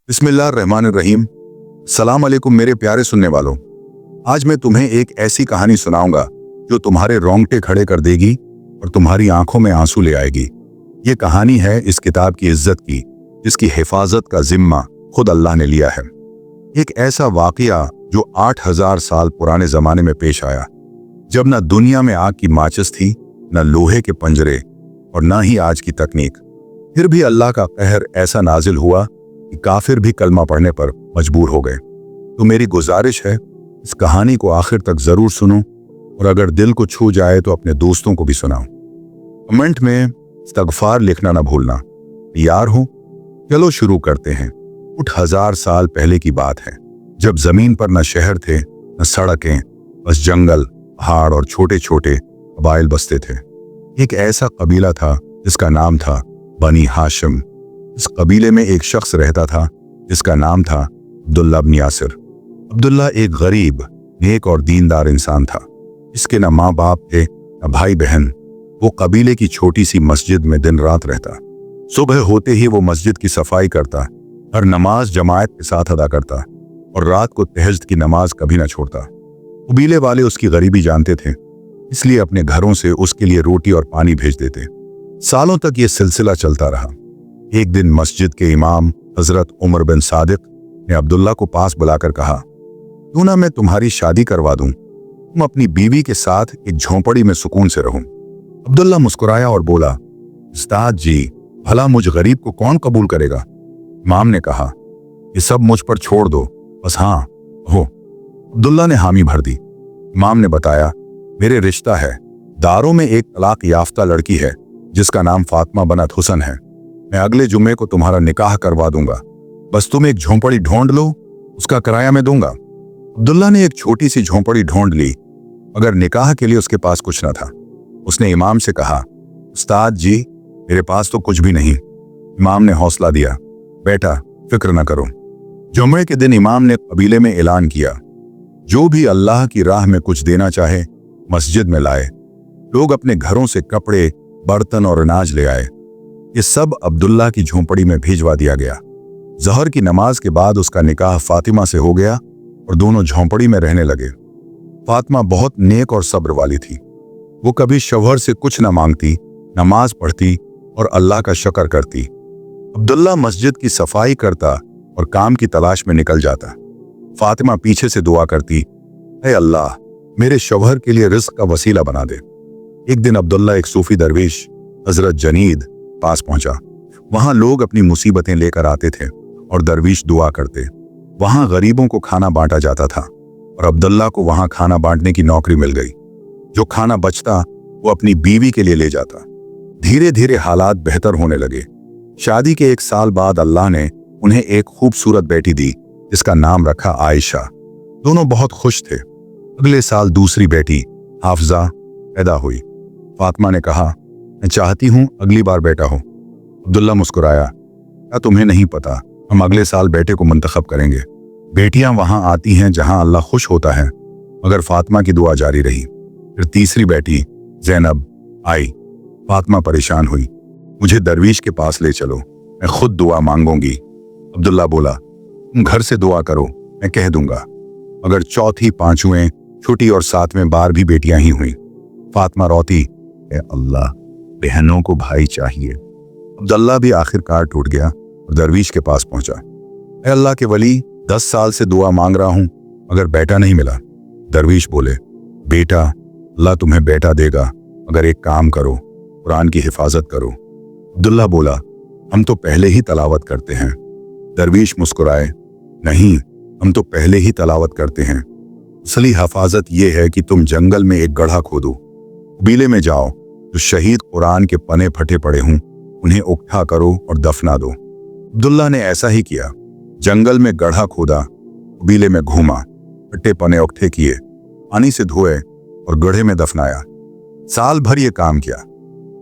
बिस्मिल्लाहिर्रहमानिर्रहीम। सलाम अलैकुम मेरे प्यारे सुनने वालों। आज मैं तुम्हें एक ऐसी कहानी सुनाऊंगा जो तुम्हारे रोंगटे खड़े कर देगी और तुम्हारी आंखों में आंसू ले आएगी। ये कहानी है इस किताब की इज्जत की, जिसकी हिफाजत का जिम्मा खुद अल्लाह ने लिया है। एक ऐसा वाकया जो 8000 साल पुराने जमाने में पेश आया, जब न दुनिया में आग की माचिस थी, न लोहे के पंजरे और न ही आज की तकनीक। फिर भी अल्लाह का कहर ऐसा नाजिल हुआ कि काफिर भी कलमा पढ़ने पर मजबूर हो गए। तो मेरी गुजारिश है, इस कहानी को आखिर तक जरूर सुनो और अगर दिल को छू जाए तो अपने दोस्तों को भी सुनाओ। कमेंट में इस्तगफार लिखना ना भूलना। तैयार हो? चलो शुरू करते हैं। 8000 साल पहले की बात है, जब जमीन पर न शहर थे न सड़कें, बस जंगल, पहाड़ और छोटे छोटे कबाइल बसते थे। एक ऐसा कबीला था जिसका नाम था बनी हाशिम। इस कबीले में एक शख्स रहता था जिसका नाम था अब्दुल्ला बिन यासिर। अब्दुल्ला एक गरीब, नेक और दीनदार इंसान था। इसके न माँ बाप थे न भाई बहन। वो कबीले की छोटी सी मस्जिद में दिन रात रहता। सुबह होते ही वो मस्जिद की सफाई करता, हर नमाज जमात के साथ अदा करता और रात को तहज्जुद की नमाज कभी न छोड़ता। कबीले वाले उसकी गरीबी जानते थे, इसलिए अपने घरों से उसके लिए रोटी और पानी भेज देते। सालों तक ये सिलसिला चलता रहा। एक दिन मस्जिद के इमाम हजरत उमर बिन सादिक ने अब्दुल्ला को पास बुलाकर कहा, क्यों ना मैं तुम्हारी शादी करवा दूं, तुम अपनी बीवी के साथ एक झोंपड़ी में सुकून से रहो। अब्दुल्ला मुस्कुराया और बोला, उस्ताद जी, भला मुझ गरीब को कौन कबूल करेगा। इमाम ने कहा, ये सब मुझ पर छोड़ दो, बस हाँ हो। अब्दुल्ला ने हामी भर दी। इमाम ने बताया, मेरे रिश्ता है, दारों में एक तलाक याफ्ता लड़की है जिसका नाम फातिमा बनत हुसन है। मैं अगले जुम्मे को तुम्हारा निकाह करवा दूंगा, बस तुम एक झोंपड़ी ढूंढ लो, उसका किराया मैं दूंगा। अब्दुल्ला ने एक छोटी सी झोंपड़ी ढूंढ ली, मगर निकाह के लिए उसके पास कुछ न था। उसने इमाम से कहा, उस्ताद जी, मेरे पास तो कुछ भी नहीं। इमाम ने हौसला दिया, बेटा फिक्र न करो। जुम्मे के दिन इमाम ने कबीले में ऐलान किया, जो भी अल्लाह की राह में कुछ देना चाहे मस्जिद में लाए। लोग अपने घरों से कपड़े, बर्तन और अनाज ले आए। ये सब अब्दुल्ला की झोंपड़ी में भिजवा दिया गया। ज़हर की नमाज के बाद उसका निकाह फातिमा से हो गया और दोनों झोंपड़ी में रहने लगे। फातिमा बहुत नेक और सब्र वाली थी। वो कभी शौहर से कुछ न मांगती, नमाज पढ़ती और अल्लाह का शुक्र करती। अब्दुल्ला मस्जिद की सफाई करता और काम की तलाश में निकल जाता। फातिमा पीछे से दुआ करती, ऐ अल्लाह, मेरे शौहर के लिए रिज़्क का वसीला बना दे। एक दिन अब्दुल्ला एक सूफी दरवेश हजरत जनीद पास पहुंचा। वहां लोग अपनी मुसीबतें लेकर आते थे और दरवीश दुआ करते। वहां गरीबों को खाना बांटा जाता था और अब्दुल्ला को वहां खाना बांटने की नौकरी मिल गई। जो खाना बचता वो अपनी बीवी के लिए ले जाता। धीरे धीरे हालात बेहतर होने लगे। शादी के 1 साल बाद अल्लाह ने उन्हें एक खूबसूरत बेटी दी जिसका नाम रखा आयशा। दोनों बहुत खुश थे। अगले साल दूसरी बेटी हाफजा पैदा हुई। फातिमा ने कहा, मैं चाहती हूं अगली बार बेटा हो। अब्दुल्ला मुस्कुराया, क्या तुम्हें नहीं पता, हम अगले साल बेटे को मुंतखब करेंगे। बेटियां वहां आती हैं जहां अल्लाह खुश होता है। मगर फातिमा की दुआ जारी रही। फिर तीसरी बेटी ज़ैनब आई। फातिमा परेशान हुई, मुझे दरवीश के पास ले चलो, मैं खुद दुआ मांगूंगी। अब्दुल्ला बोला, तुम घर से दुआ करो, मैं कह दूंगा। मगर चौथी, पांचवें, छठी और 7वें बार भी बेटियां ही हुई। फातिमा रोती, ए अल्लाह, बहनों को भाई चाहिए। अब्दुल्ला भी आखिरकार टूट गया और दरवीश के पास पहुंचा। ऐ अल्लाह के वली, 10 साल से दुआ मांग रहा हूं मगर बेटा नहीं मिला। दरवीश बोले, बेटा, अल्लाह तुम्हें बेटा देगा, मगर एक काम करो, कुरान की हिफाजत करो। अब्दुल्ला बोला, हम तो पहले ही तलावत करते हैं। दरवीश मुस्कुराए, नहीं, हम तो पहले ही तलावत करते हैं। असली हिफाजत यह है कि तुम जंगल में एक गड्ढा खोदो, कबीले में जाओ, जो शहीद कुरान के पने फटे पड़े हों उन्हें उठा करो और दफना दो। अब्दुल्ला ने ऐसा ही किया। जंगल में गड्ढा खोदा, कबीले में घूमा, फटे पने उठे किए, पानी से धोए और गड्ढे में दफनाया। साल भर ये काम किया।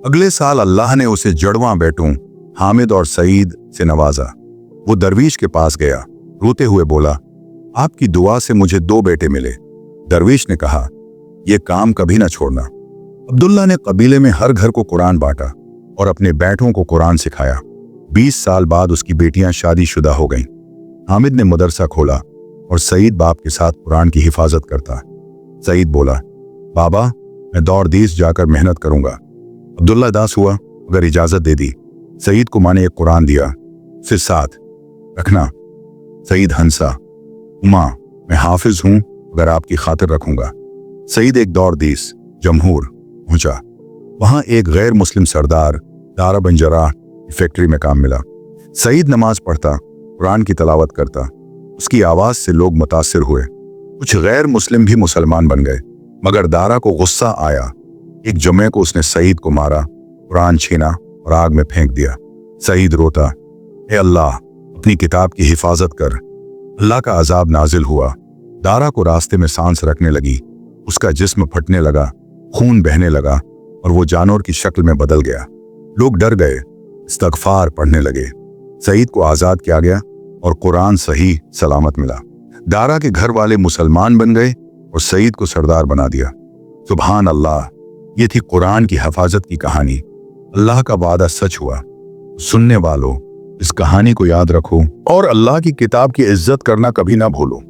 अगले साल अल्लाह ने उसे जड़वां बेटों हामिद और सईद से नवाजा। वो दरवीश के पास गया, रोते हुए बोला, आपकी दुआ से मुझे 2 बेटे मिले। दरवीश ने कहा, यह काम कभी ना छोड़ना। अब्दुल्ला ने कबीले में हर घर को कुरान बांटा और अपने बेटों को कुरान सिखाया। 20 साल बाद उसकी बेटियां शादीशुदा हो गईं। हामिद ने मदरसा खोला और सईद बाप के साथ कुरान की हिफाजत करता। सईद बोला, बाबा मैं दौड़-दीस जाकर मेहनत करूंगा। अब्दुल्ला दास हुआ मगर इजाजत दे दी। सईद को माँ ने एक कुरान दिया, फिर साथ रखना। सईद हंसा, उमा मैं हाफिज हूं मगर आपकी खातिर रखूंगा। सईद एक दौड़-दीस जमहूर पहुंचा। वहां एक गैर मुस्लिम सरदार दारा बन जराह की फैक्ट्री में काम मिला। सईद नमाज पढ़ता, कुरान की तलावत करता। उसकी आवाज से लोग मुतासिर हुए। कुछ गैर मुस्लिम भी मुसलमान बन गए। मगर दारा को गुस्सा आया। एक जुमे को उसने सईद को मारा, कुरान छीना और आग में फेंक दिया। सईद रोता, ए अल्लाह अपनी किताब की हिफाजत कर। अल्लाह का अजाब नाजिल हुआ। दारा को रास्ते में सांस रखने लगी। उसका जिस्म फटने लगा, खून बहने लगा और वो जानवर की शक्ल में बदल गया। लोग डर गए, इस्तगफार पढ़ने लगे। सईद को आजाद किया गया और कुरान सही सलामत मिला। दारा के घर वाले मुसलमान बन गए और सईद को सरदार बना दिया। सुभान अल्लाह, ये थी कुरान की हिफाजत की कहानी। अल्लाह का वादा सच हुआ। सुनने वालों, इस कहानी को याद रखो और अल्लाह की किताब की इज्जत करना कभी ना भूलो।